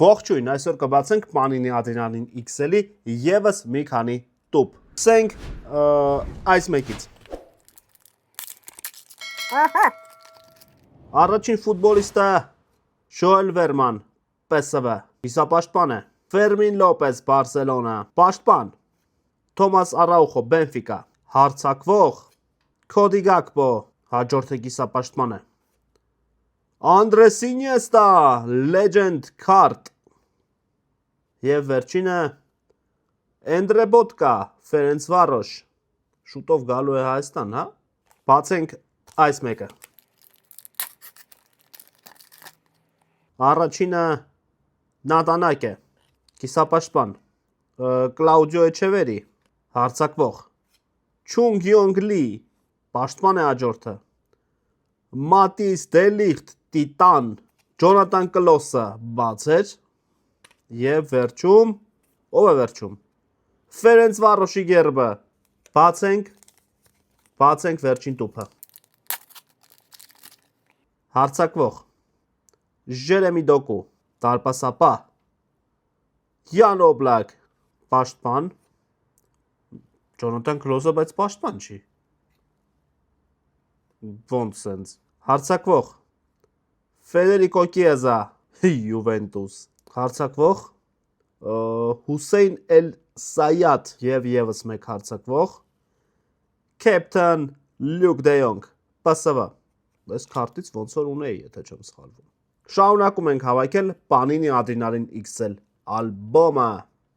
Ողջույն, այսօր կբացենք Panini Adrenalin XL-ի եւս մի քանի տուփ։ Սկսենք այս մեկից։ Առաջին ֆուտբոլիստը Joel Verman, PSV, կիսապաշտպան է։ Fermin Lopez, Barcelona, պաշտպան։ Thomas Araujo, Benfica, հարձակվող։ Cody Gakpo, հաջորդը կիսապաշտպան է։ Andres Iniesta, Legend Card։ Եվ վերջինը Endre Botka, Ferencvaros, շուտով գալու է Հայաստան, հա։ Բացենք այս մեկը։ Առաջինը Նատանակ է, կիսապաշտպան։ Claudio Echeverri, հարձակվող։ Chung Yong Lee, պաշտպան է հաջորդը։ Matthijs de Ligt, Titan, Jonathan Klose, բացեր։ Եվ վերջում, ով է վերջում։ Ferencvaros-ի գերբը։ Բացենք վերջին տուփը։ Հարձակվող։ Jeremy Doku, դարպասապահ։ Jan Oblak, պաշտպան։ Jonathan Klose, բայց պաշտպան չի։ Ոնց սենց։ Հարձակվող։ Federico Chiesa, Juventus, հարձակվող։ Hussein El Sayat եւ եւս մեկ հարձակվող։ Captain Luke De Jong, PSV։ Այս քարտից ոնց որ ունեի, եթե չեմ սխալվում։ Շարունակում ենք հավաքել Panini Adrenalin XL ալբոմը։